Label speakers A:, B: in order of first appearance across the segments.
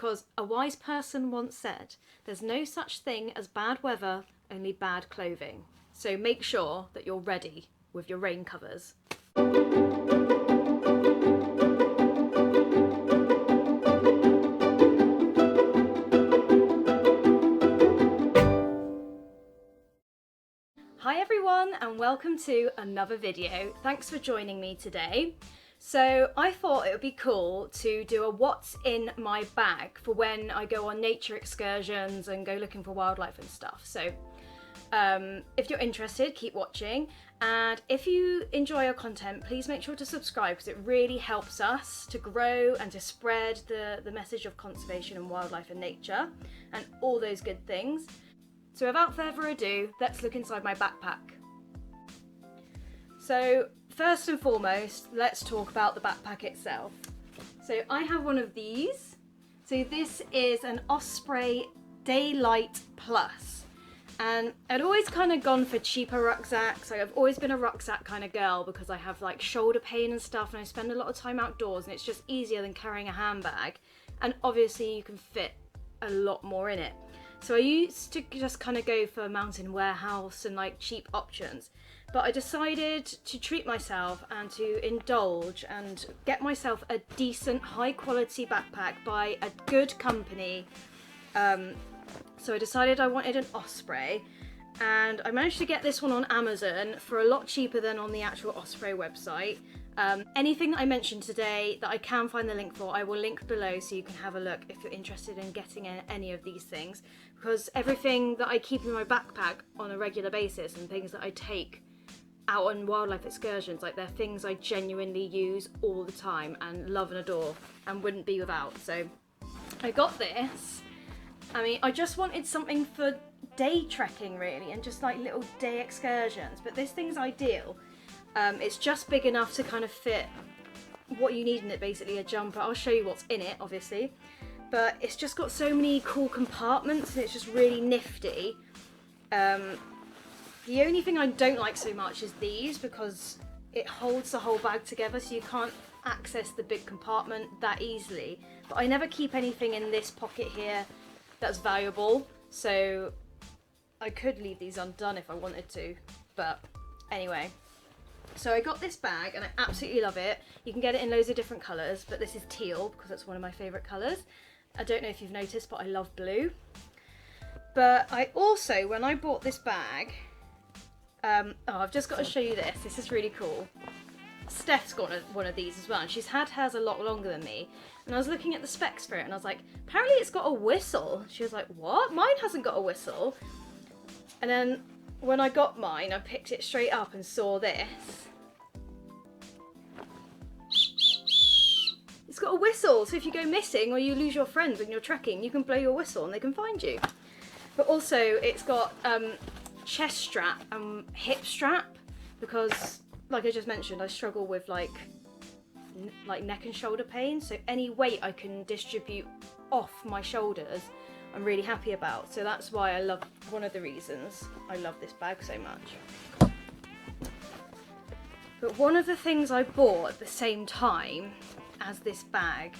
A: Because a wise person once said, there's no such thing as bad weather, only bad clothing. So make sure that you're ready with your rain covers. Hi everyone and welcome to another video. Thanks for joining me today. So I thought it would be cool to do a what's in my bag for when I go on nature excursions and go looking for wildlife and stuff. So if you're interested, keep watching, and if you enjoy our content, please make sure to subscribe because it really helps us to grow and to spread the message of conservation and wildlife and nature and all those good things. So without further ado, let's look inside my backpack. So first and foremost, let's talk about the backpack itself. So I have one of these. So this is an Osprey Daylight Plus. And I'd always kind of gone for cheaper rucksacks. I've always been a rucksack kind of girl because I have like shoulder pain and stuff and I spend a lot of time outdoors and it's just easier than carrying a handbag. And obviously you can fit a lot more in it. So I used to just kind of go for Mountain Warehouse and like cheap options. But I decided to treat myself and to indulge and get myself a decent high quality backpack by a good company. So I decided I wanted an Osprey and I managed to get this one on Amazon for a lot cheaper than on the actual Osprey website. Anything that I mentioned today that I can find the link for, I will link below so you can have a look if you're interested in getting any of these things, because everything that I keep in my backpack on a regular basis and things that I take out on wildlife excursions, like they're things I genuinely use all the time and love and adore and wouldn't be without. So I got this. I mean, I just wanted something for day trekking really and just like little day excursions, but this thing's ideal. It's just big enough to kind of fit what you need in it, basically a jumper. I'll show you what's in it obviously, but it's just got so many cool compartments and it's just really nifty. The only thing I don't like so much is these, because it holds the whole bag together so you can't access the big compartment that easily. But I never keep anything in this pocket here that's valuable, so I could leave these undone if I wanted to, but anyway. So I got this bag and I absolutely love it. You can get it in loads of different colours, but this is teal because it's one of my favourite colours. I don't know if you've noticed, but I love blue. But I also, when I bought this bag, I've just got to show you this. This is really cool. Steph's got one of these as well, and she's had hers a lot longer than me. And I was looking at the specs for it, and I was like, apparently it's got a whistle. She was like, what? Mine hasn't got a whistle. And then when I got mine, I picked it straight up and saw this. It's got a whistle, so if you go missing or you lose your friends when you're trekking, you can blow your whistle and they can find you. But also, it's got chest strap and hip strap, because like I just mentioned, I struggle with like neck and shoulder pain, so any weight I can distribute off my shoulders I'm really happy about. So that's why I love, one of the reasons I love this bag so much. But one of the things I bought at the same time as this bag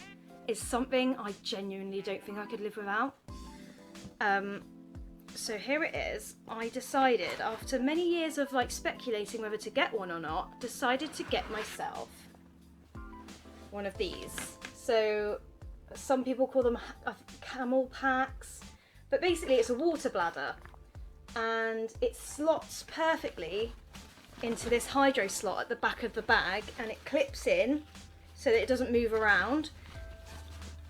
A: is something I genuinely don't think I could live without. So here it is. I decided, after many years of like speculating whether to get one or not, decided to get myself one of these. So some people call them camel packs, but basically it's a water bladder and it slots perfectly into this hydro slot at the back of the bag, and it clips in so that it doesn't move around,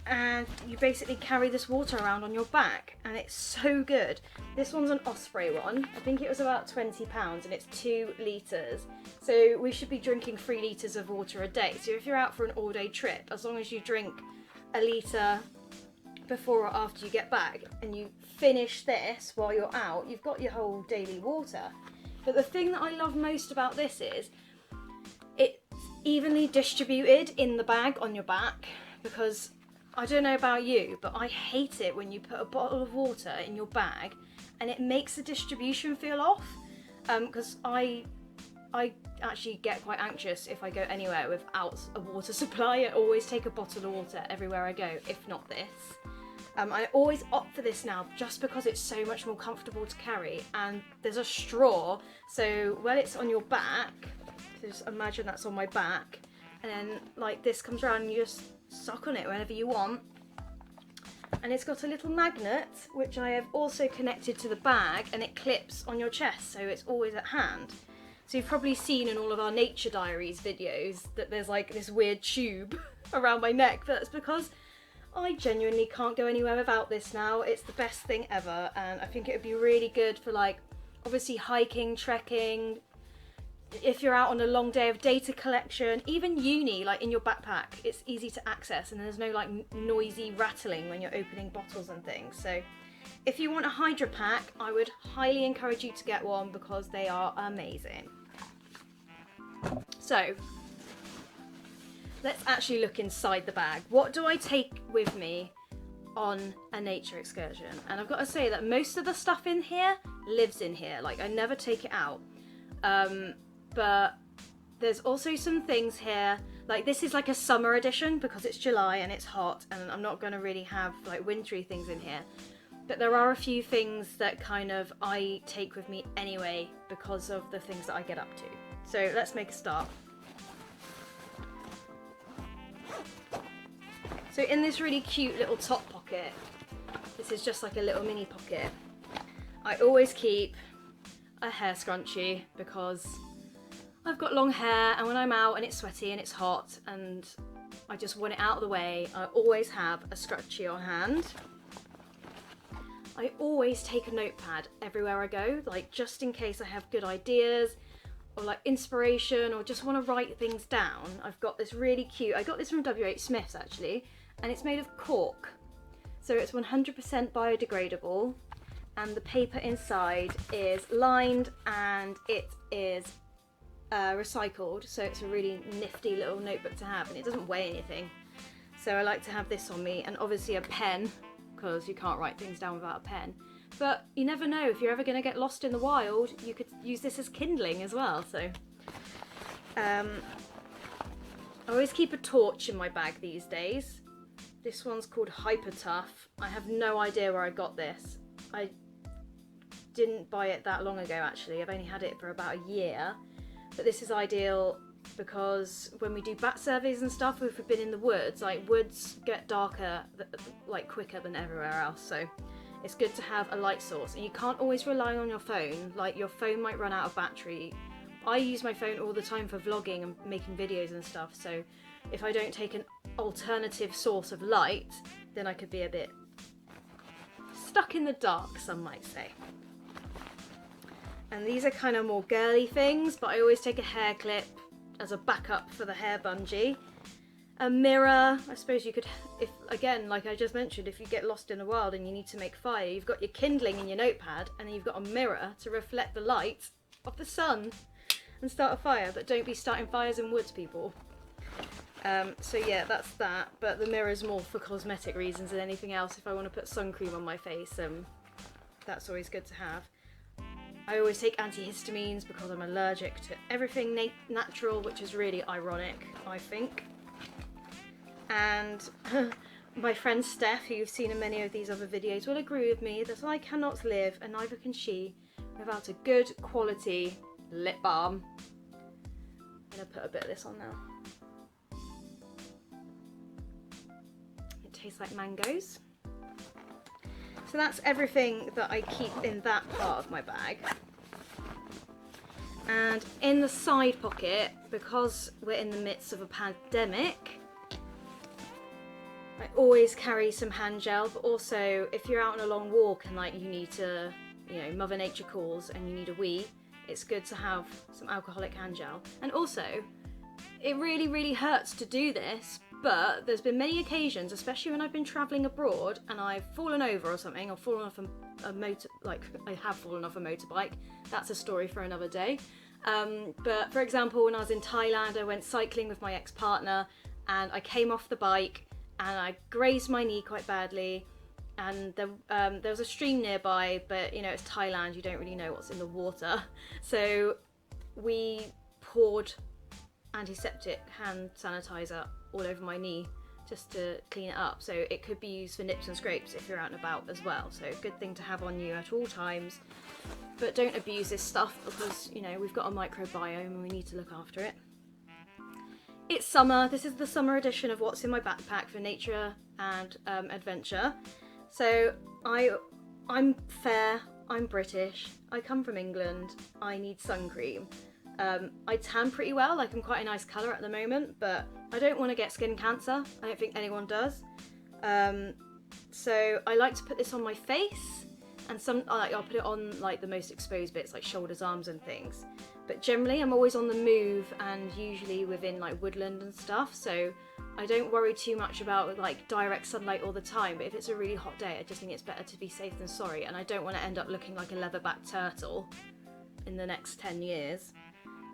A: and you basically carry this water around on your back, and it's so good. This one's an Osprey one. I think it was about £20 and it's 2 litres. So we should be drinking 3 litres of water a day. So if you're out for an all-day trip, as long as you drink a litre before or after you get back and you finish this while you're out, you've got your whole daily water. But the thing that I love most about this is it's evenly distributed in the bag on your back, because I don't know about you, but I hate it when you put a bottle of water in your bag and it makes the distribution feel off, because I actually get quite anxious if I go anywhere without a water supply. I always take a bottle of water everywhere I go, if not this. I always opt for this now just because it's so much more comfortable to carry, and there's a straw, so when it's on your back, so just imagine that's on my back, and then like this comes around and you just suck on it whenever you want. And it's got a little magnet which I have also connected to the bag, and it clips on your chest, so it's always at hand. So you've probably seen in all of our Nature Diaries videos that there's like this weird tube around my neck, but that's because I genuinely can't go anywhere without this now. It's the best thing ever, and I think it would be really good for like obviously hiking, trekking, if you're out on a long day of data collection, even uni, like in your backpack, it's easy to access and there's no like noisy rattling when you're opening bottles and things. So if you want a Hydra pack, I would highly encourage you to get one because they are amazing. So let's actually look inside the bag. What do I take with me on a nature excursion? And I've got to say that most of the stuff in here lives in here. Like, I never take it out. But there's also some things here, like this is like a summer edition because it's July and it's hot, and I'm not going to really have like wintry things in here. But there are a few things that kind of I take with me anyway because of the things that I get up to. So let's make a start. So in this really cute little top pocket, this is just like a little mini pocket, I always keep a hair scrunchie because I've got long hair, and when I'm out and it's sweaty and it's hot and I just want it out of the way, I always have a scrunchie on hand. I always take a notepad everywhere I go, like just in case I have good ideas or like inspiration or just want to write things down. I've got this really cute, I got this from WH Smith's actually, and it's made of cork. So it's 100% biodegradable, and the paper inside is lined and it is recycled, so it's a really nifty little notebook to have, and it doesn't weigh anything. So I like to have this on me, and obviously a pen, because you can't write things down without a pen. But you never know, if you're ever going to get lost in the wild, you could use this as kindling as well. So I always keep a torch in my bag these days. This one's called Hyper Tough. I have no idea where I got this. I didn't buy it that long ago actually. I've only had it for about a year. But this is ideal because when we do bat surveys and stuff, if we've been in the woods, like woods get darker like quicker than everywhere else. So it's good to have a light source, and you can't always rely on your phone. Like your phone might run out of battery. I use my phone all the time for vlogging and making videos and stuff. So if I don't take an alternative source of light, then I could be a bit stuck in the dark, some might say. And these are kind of more girly things, but I always take a hair clip as a backup for the hair bungee. A mirror, I suppose you could, if again, like I just mentioned, if you get lost in the wild and you need to make fire, you've got your kindling in your notepad, and then you've got a mirror to reflect the light of the sun and start a fire. But don't be starting fires in woods, people. So yeah, that's that, but the mirror is more for cosmetic reasons than anything else. If I want to put sun cream on my face, that's always good to have. I always take antihistamines because I'm allergic to everything natural, which is really ironic, I think. And my friend Steph, who you've seen in many of these other videos, will agree with me that I cannot live, and neither can she, without a good quality lip balm. I'm going to put a bit of this on now. It tastes like mangoes. So that's everything that I keep in that part of my bag. And in the side pocket, because we're in the midst of a pandemic, I always carry some hand gel, but also if you're out on a long walk and like you need to, you know, Mother Nature calls and you need a wee, it's good to have some alcoholic hand gel. And also, it really, really hurts to do this, but there's been many occasions, especially when I've been travelling abroad and I've fallen over or something, or fallen off a motor, like I have fallen off a motorbike. That's a story for another day. But for example, when I was in Thailand, I went cycling with my ex-partner and I came off the bike and I grazed my knee quite badly. And there was a stream nearby, but you know, it's Thailand, you don't really know what's in the water. So we poured antiseptic hand sanitizer all over my knee just to clean it up. So it could be used for nips and scrapes if you're out and about as well. So good thing to have on you at all times. But don't abuse this stuff because, you know, we've got a microbiome and we need to look after it. It's summer. This is the summer edition of what's in my backpack for nature and adventure. So I'm fair, I'm British, I come from England, I need sun cream. I tan pretty well, like I'm quite a nice colour at the moment, but I don't want to get skin cancer. I don't think anyone does. So I like to put this on my face, and I'll put it on like the most exposed bits, like shoulders, arms and things. But generally I'm always on the move and usually within like woodland and stuff, so I don't worry too much about like direct sunlight all the time. But if it's a really hot day, I just think it's better to be safe than sorry, and I don't want to end up looking like a leatherback turtle in the next 10 years.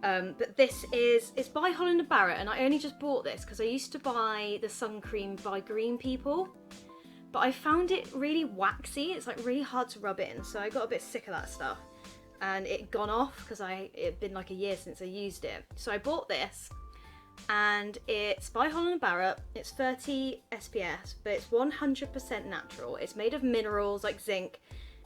A: But this it's by Holland & Barrett, and I only just bought this because I used to buy the sun cream by Green People, but I found it really waxy. It's like really hard to rub in, so I got a bit sick of that stuff, and it gone off because it'd been like a year since I used it. So I bought this, and it's by Holland & Barrett. It's 30 SPF, but it's 100% natural. It's made of minerals like zinc.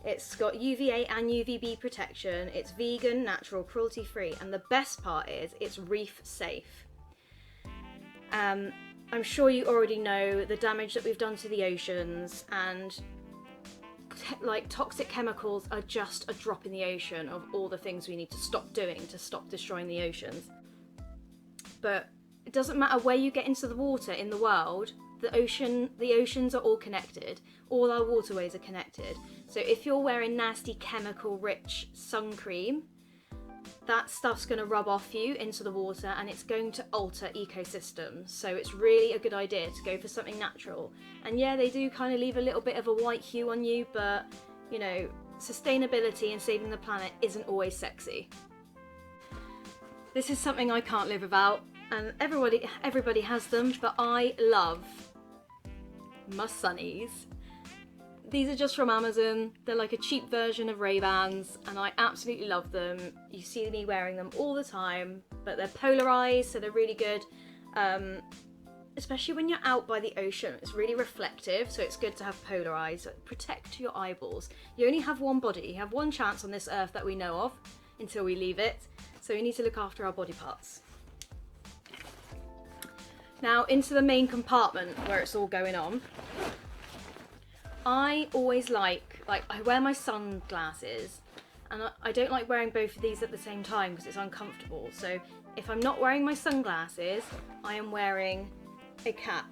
A: It's got UVA and UVB protection. It's vegan, natural, cruelty free, and the best part is it's reef safe. I'm sure you already know the damage that we've done to the oceans, and like toxic chemicals are just a drop in the ocean of all the things we need to stop doing to stop destroying the oceans. But it doesn't matter where you get into the water in the world, the oceans are all connected. All our waterways are connected. So if you're wearing nasty chemical rich sun cream, that stuff's going to rub off you into the water and it's going to alter ecosystems. So it's really a good idea to go for something natural. And yeah, they do kind of leave a little bit of a white hue on you, but you know, sustainability and saving the planet isn't always sexy. This is something I can't live without, and everybody has them, but I love my sunnies. These are just from Amazon. They're like a cheap version of Ray-Bans, and I absolutely love them. You see me wearing them all the time, but they're polarized, so they're really good. Especially when you're out by the ocean, it's really reflective, so it's good to have polarized. Protect your eyeballs. You only have one body. You have one chance on this earth that we know of until we leave it, so we need to look after our body parts. Now into the main compartment where it's all going on. I always I wear my sunglasses, and I don't like wearing both of these at the same time because it's uncomfortable. So if I'm not wearing my sunglasses, I am wearing a cap.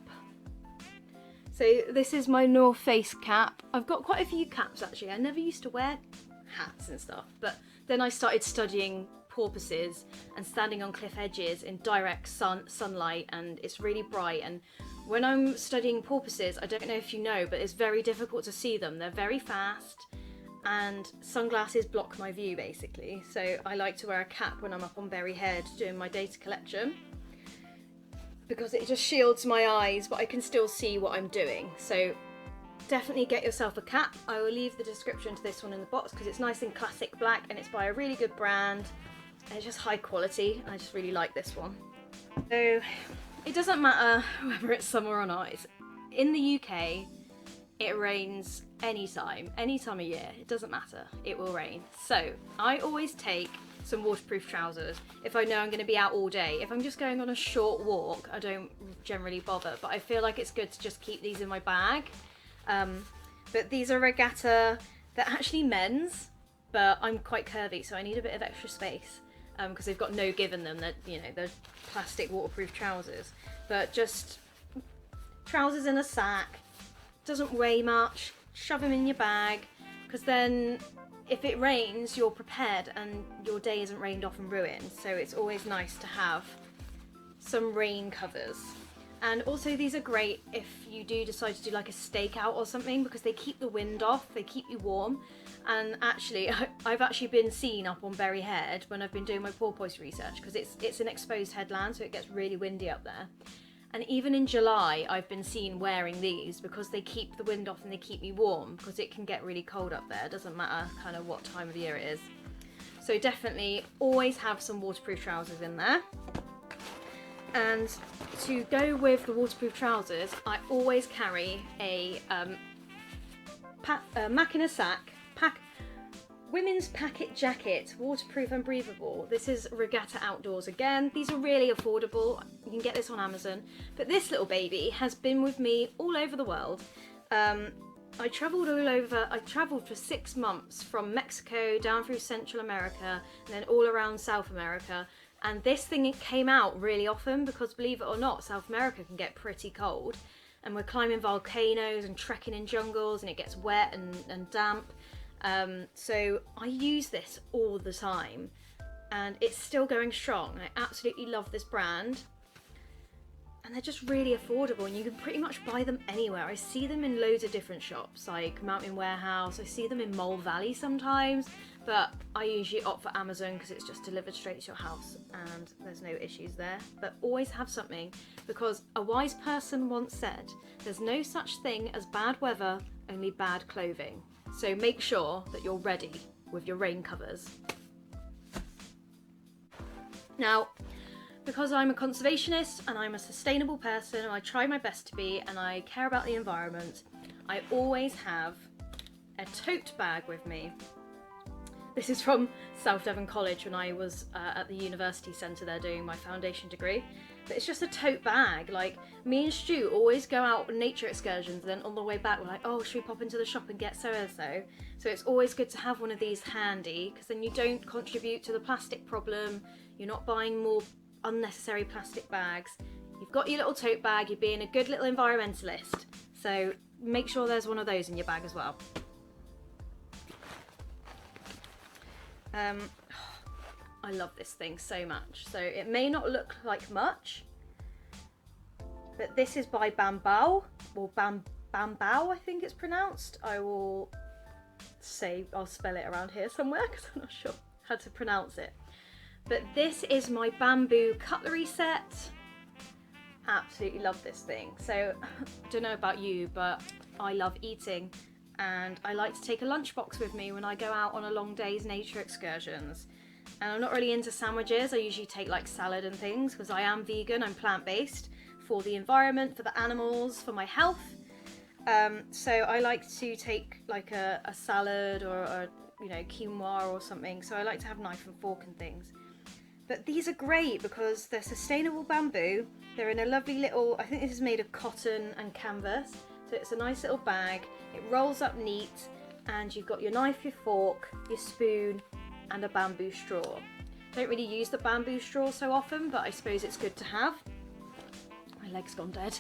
A: So this is my North Face cap. I've got quite a few caps actually. I never used to wear hats and stuff, but then I started studying porpoises and standing on cliff edges in direct sunlight, and it's really bright, and when I'm studying porpoises, I don't know if you know, but it's very difficult to see them. They're very fast and sunglasses block my view basically, so I like to wear a cap when I'm up on Berry Head doing my data collection because it just shields my eyes, but I can still see what I'm doing. So definitely get yourself a cap. I will leave the description to this one in the box because it's nice and classic black and it's by a really good brand. And it's just high quality. I just really like this one. So it doesn't matter whether it's summer or not. In the UK, it rains any time of year. It doesn't matter. It will rain. So I always take some waterproof trousers if I know I'm going to be out all day. If I'm just going on a short walk, I don't generally bother. But I feel like it's good to just keep these in my bag. But these are regatta. They're actually men's, but I'm quite curvy, so I need a bit of extra space. Because they've got no give in them, that they're plastic waterproof trousers, but just trousers in a sack, doesn't weigh much, shove them in your bag, because then if it rains you're prepared and your day isn't rained off and ruined. So it's always nice to have some rain covers. And also these are great if you do decide to do like a stakeout or something, because they keep the wind off, they keep you warm. And actually, I've actually been seen up on Berry Head when I've been doing my porpoise research, because it's an exposed headland, so it gets really windy up there. And even in July, I've been seen wearing these because they keep the wind off and they keep me warm, because it can get really cold up there. It doesn't matter kind of what time of year it is. So definitely always have some waterproof trousers in there. And to go with the waterproof trousers, I always carry a Mac in a Sack women's packet jacket, waterproof and breathable. This is Regatta Outdoors again. These are really affordable. You can get this on Amazon. But this little baby has been with me all over the world. I travelled for 6 months from Mexico down through Central America and then all around South America. And this thing, it came out really often because, believe it or not, South America can get pretty cold. And we're climbing volcanoes and trekking in jungles and it gets wet and damp. So I use this all the time and it's still going strong. I absolutely love this brand. And they're just really affordable and you can pretty much buy them anywhere. I see them in loads of different shops like Mountain Warehouse. I see them in Mole Valley sometimes, but I usually opt for Amazon because it's just delivered straight to your house and there's no issues there. But always have something, because a wise person once said, there's no such thing as bad weather, only bad clothing. So make sure that you're ready with your rain covers. Now, because I'm a conservationist and I'm a sustainable person and I try my best to be and I care about the environment, I always have a tote bag with me. This is from South Devon College when I was at the university centre there doing my foundation degree. But it's just a tote bag. Like, me and Stu always go out on nature excursions and then on the way back we're like, oh, should we pop into the shop and get so and so? So it's always good to have one of these handy because then you don't contribute to the plastic problem. You're not buying more unnecessary plastic bags. You've got your little tote bag, you're being a good little environmentalist. So make sure there's one of those in your bag as well. I love this thing so much. So it may not look like much, but this is by Bambao, or Bambao I think it's pronounced. I'll spell it around here somewhere because I'm not sure how to pronounce it. But this is my bamboo cutlery set. Absolutely love this thing. So I don't know about you, but I love eating and I like to take a lunchbox with me when I go out on a long day's nature excursions. And I'm not really into sandwiches. I usually take like salad and things because I am vegan, I'm plant-based, for the environment, for the animals, for my health. So I like to take like a salad or you know, quinoa or something. So I like to have knife and fork and things. But these are great because they're sustainable bamboo. They're in a lovely little, I think this is made of cotton and canvas. So it's a nice little bag. It rolls up neat and you've got your knife, your fork, your spoon and a bamboo straw. Don't really use the bamboo straw so often, but I suppose it's good to have. My leg's gone dead.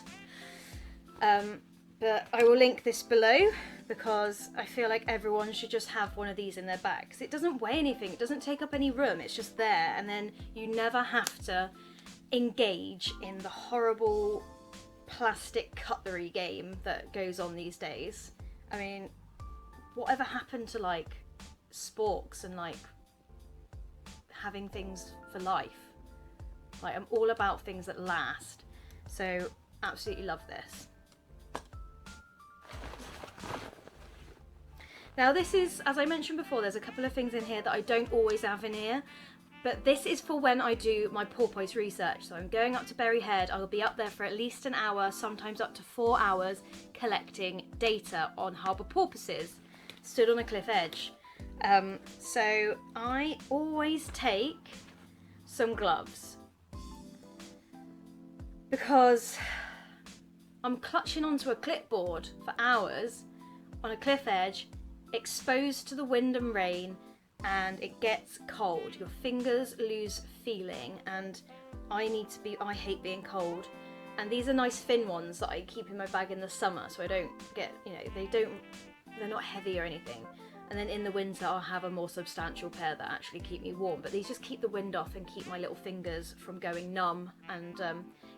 A: But I will link this below because I feel like everyone should just have one of these in their bag because it doesn't weigh anything, it doesn't take up any room, it's just there, and then you never have to engage in the horrible plastic cutlery game that goes on these days. I mean, whatever happened to like sporks and like having things for life? Like, I'm all about things that last, so absolutely love this. Now this is, as I mentioned before, there's a couple of things in here that I don't always have in here, but this is for when I do my porpoise research. So I'm going up to Berry Head, I'll be up there for at least an hour, sometimes up to 4 hours, collecting data on harbour porpoises, stood on a cliff edge. So I always take some gloves because I'm clutching onto a clipboard for hours on a cliff edge, exposed to the wind and rain, and it gets cold. Your fingers lose feeling, and I hate being cold. And these are nice thin ones that I keep in my bag in the summer, so I don't get, you know, they're not heavy or anything. And then in the winter I'll have a more substantial pair that actually keep me warm, but these just keep the wind off and keep my little fingers from going numb, and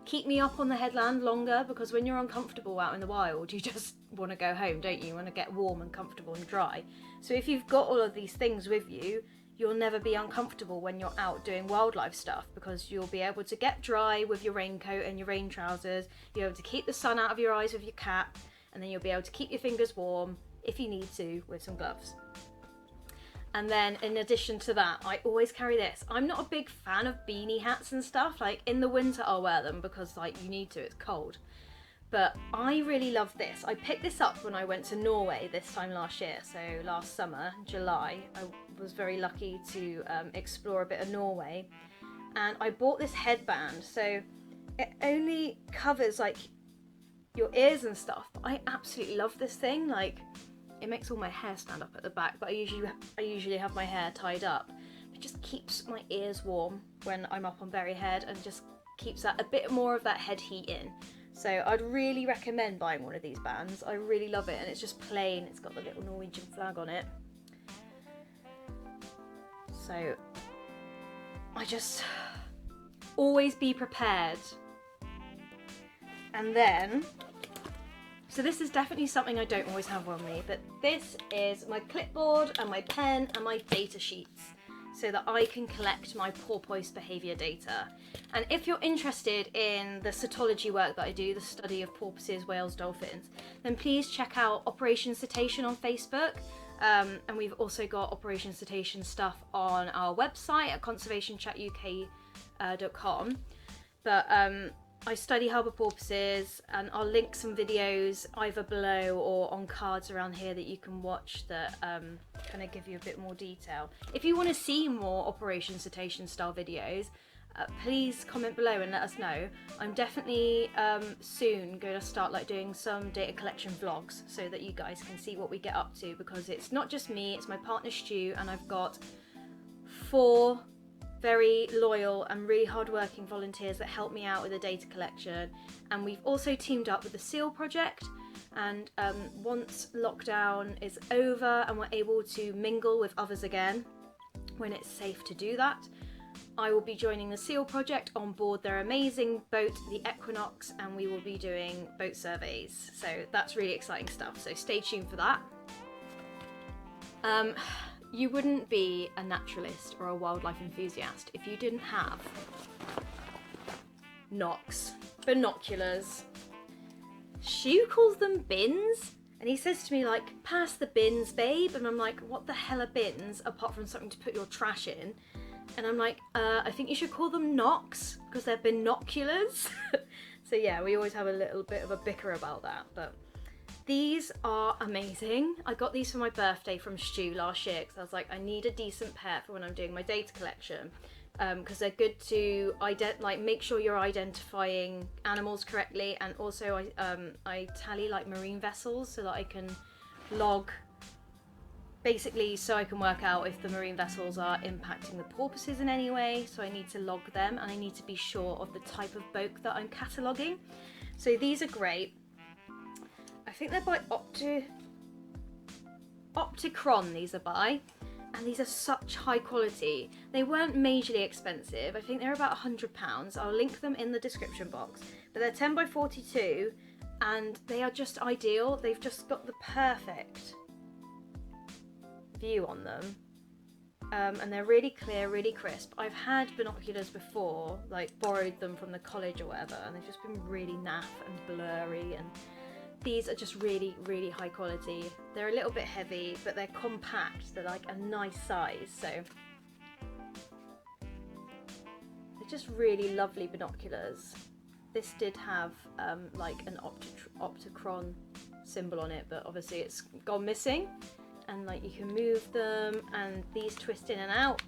A: keep me up on the headland longer, because when you're uncomfortable out in the wild you just want to go home, don't you? You want to get warm and comfortable and dry. So if you've got all of these things with you, you'll never be uncomfortable when you're out doing wildlife stuff, because you'll be able to get dry with your raincoat and your rain trousers, you'll be able to keep the sun out of your eyes with your cap, and then you'll be able to keep your fingers warm if you need to with some gloves. And then in addition to that, I always carry this. I'm not a big fan of beanie hats and stuff. Like in the winter I'll wear them because like you need to, it's cold. But I really love this. I picked this up when I went to Norway this time last year. So last summer, July, I was very lucky to explore a bit of Norway. And I bought this headband. So it only covers like your ears and stuff. But I absolutely love this thing. Like, it makes all my hair stand up at the back, but I usually have my hair tied up. It just keeps my ears warm when I'm up on berry head and just keeps that a bit more of that head heat in. So I'd really recommend buying one of these bands. I really love it, and it's just plain. It's got the little Norwegian flag on it. So I just always be prepared. And then, so this is definitely something I don't always have on me, but this is my clipboard and my pen and my data sheets so that I can collect my porpoise behaviour data. And if you're interested in the cetology work that I do, the study of porpoises, whales, dolphins, then please check out Operation Cetacean on Facebook. And we've also got Operation Cetacean stuff on our website at conservationchat.uk.com. But I study harbour porpoises, and I'll link some videos either below or on cards around here that you can watch that kind of give you a bit more detail. If you want to see more Operation Cetacean style videos, please comment below and let us know. I'm definitely soon going to start like doing some data collection vlogs so that you guys can see what we get up to, because it's not just me, it's my partner Stu, and I've got 4 very loyal and really hard-working volunteers that help me out with the data collection. And we've also teamed up with the SEAL project, and once lockdown is over and we're able to mingle with others again when it's safe to do that, I will be joining the SEAL project on board their amazing boat, the Equinox, and we will be doing boat surveys. So that's really exciting stuff, so stay tuned for that. You wouldn't be a naturalist or a wildlife enthusiast if you didn't have Nox binoculars. Stu calls them bins, and he says to me like, pass the bins, babe, and I'm like, what the hell are bins apart from something to put your trash in? And I'm like, I think you should call them Nox because they're binoculars. So yeah, we always have a little bit of a bicker about that, but these are amazing. I got these for my birthday from Stu last year because I was like, I need a decent pair for when I'm doing my data collection, because they're good to make sure you're identifying animals correctly, and also I tally like marine vessels so that I can log, basically so I can work out if the marine vessels are impacting the porpoises in any way. So I need to log them, and I need to be sure of the type of boat that I'm cataloguing. So these are great. I think they're by Opticron, these are by, and these are such high quality. They weren't majorly expensive. I think they're about £100. I'll link them in the description box. But they're 10 by 42, and they are just ideal. They've just got the perfect view on them. And they're really clear, really crisp. I've had binoculars before, like borrowed them from the college or whatever, and they've just been really naff and blurry, and these are just really, really high quality. They're a little bit heavy, but they're compact. They're like a nice size, so they're just really lovely binoculars. This did have like an Opticron symbol on it, but obviously it's gone missing. And like you can move them, and these twist in and out.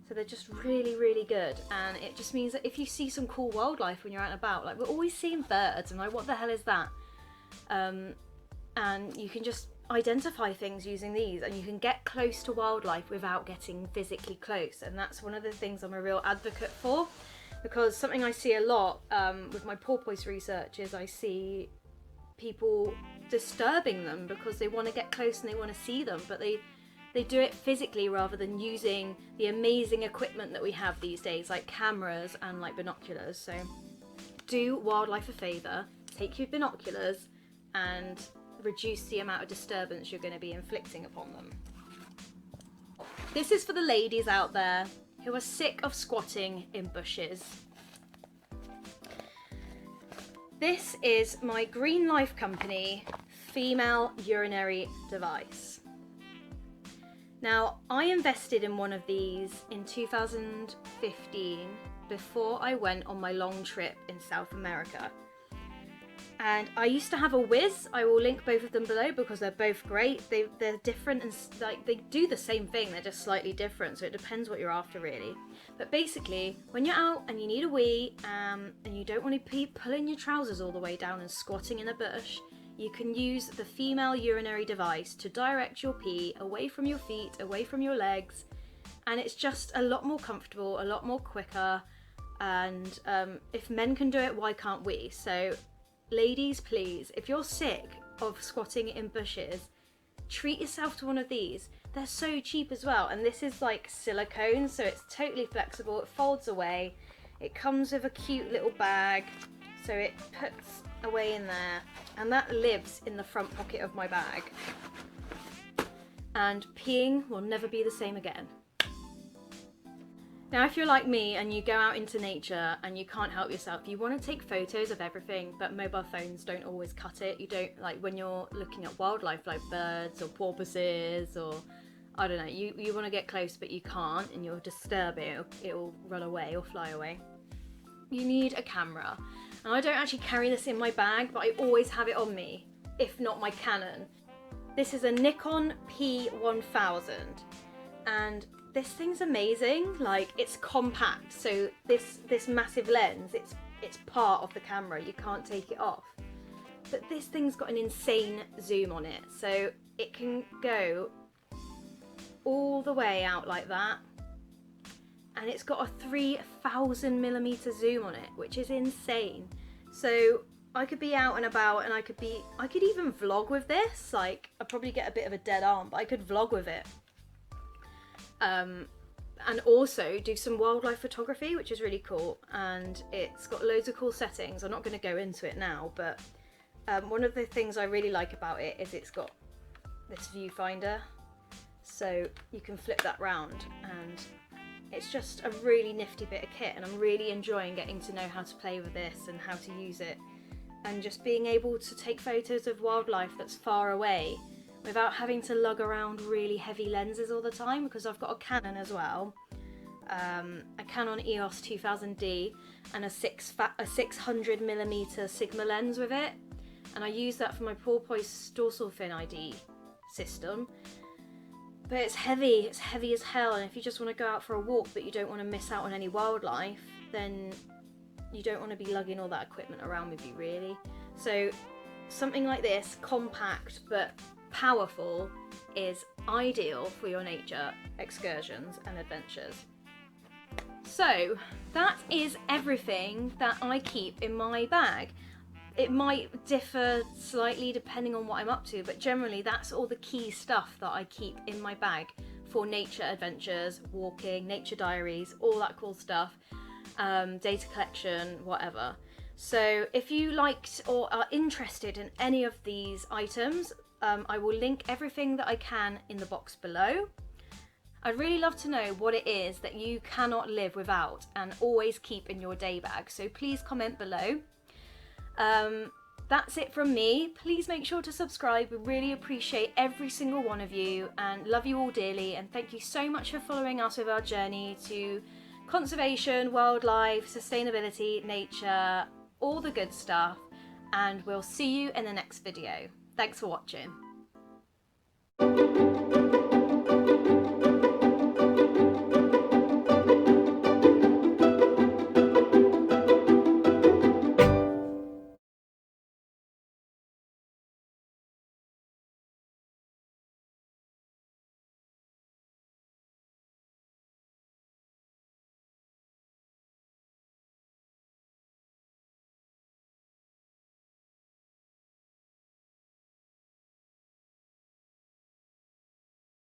A: So they're just really, really good. And it just means that if you see some cool wildlife when you're out and about, like we're always seeing birds and like, what the hell is that? And you can just identify things using these, and you can get close to wildlife without getting physically close. And that's one of the things I'm a real advocate for, because something I see a lot with my porpoise research is I see people disturbing them because they want to get close and they want to see them, but they do it physically rather than using the amazing equipment that we have these days, like cameras and like binoculars. So do wildlife a favour, take your binoculars and reduce the amount of disturbance you're going to be inflicting upon them. This is for the ladies out there who are sick of squatting in bushes. This is my Green Life Company female urinary device. Now, I invested in one of these in 2015 before I went on my long trip in South America. And I used to have a Wiz. I will link both of them below because they're both great. They're different and like they do the same thing, they're just slightly different. So it depends what you're after really. But basically, when you're out and you need a wee and you don't want to be pulling your trousers all the way down and squatting in a bush, you can use the female urinary device to direct your pee away from your feet, away from your legs. And it's just a lot more comfortable, a lot more quicker. And if men can do it, why can't we? So ladies, please, if you're sick of squatting in bushes, treat yourself to one of these. They're so cheap as well, and this is like silicone, so it's totally flexible. It folds away. It comes with a cute little bag, so it puts away in there, and that lives in the front pocket of my bag. And peeing will never be the same again. Now, if you're like me and you go out into nature and you can't help yourself, you want to take photos of everything, but mobile phones don't always cut it. You don't, like when you're looking at wildlife like birds or porpoises or, I don't know, you want to get close but you can't and you'll disturb it, it'll run away or fly away. You need a camera. And I don't actually carry this in my bag, but I always have it on me, if not my Canon. This is a Nikon P1000 and this thing's amazing. Like, it's compact, so this massive lens, it's part of the camera, you can't take it off. But this thing's got an insane zoom on it, so it can go all the way out like that, and it's got a 3000mm zoom on it, which is insane. So I could be out and about and I could even vlog with this. Like, I'd probably get a bit of a dead arm, but I could vlog with it. And also do some wildlife photography, which is really cool, and it's got loads of cool settings. I'm not going to go into it now, but one of the things I really like about it is it's got this viewfinder, so you can flip that round, and it's just a really nifty bit of kit, and I'm really enjoying getting to know how to play with this and how to use it, and just being able to take photos of wildlife that's far away without having to lug around really heavy lenses all the time, because I've got a Canon as well, a Canon EOS 2000D and a 600mm Sigma lens with it, and I use that for my porpoise dorsal fin ID system. But it's heavy as hell, and if you just want to go out for a walk but you don't want to miss out on any wildlife, then you don't want to be lugging all that equipment around with you really. So something like this, compact but powerful, is ideal for your nature excursions and adventures. So that is everything that I keep in my bag. It might differ slightly depending on what I'm up to, but generally that's all the key stuff that I keep in my bag for nature adventures, walking, nature diaries, all that cool stuff, data collection, whatever. So if you liked or are interested in any of these items, I will link everything that I can in the box below. I'd really love to know what it is that you cannot live without and always keep in your day bag, so please comment below. That's it from me. Please make sure to subscribe. We really appreciate every single one of you and love you all dearly, and thank you so much for following us with our journey to conservation, wildlife, sustainability, nature, all the good stuff, and we'll see you in the next video. Thanks for watching.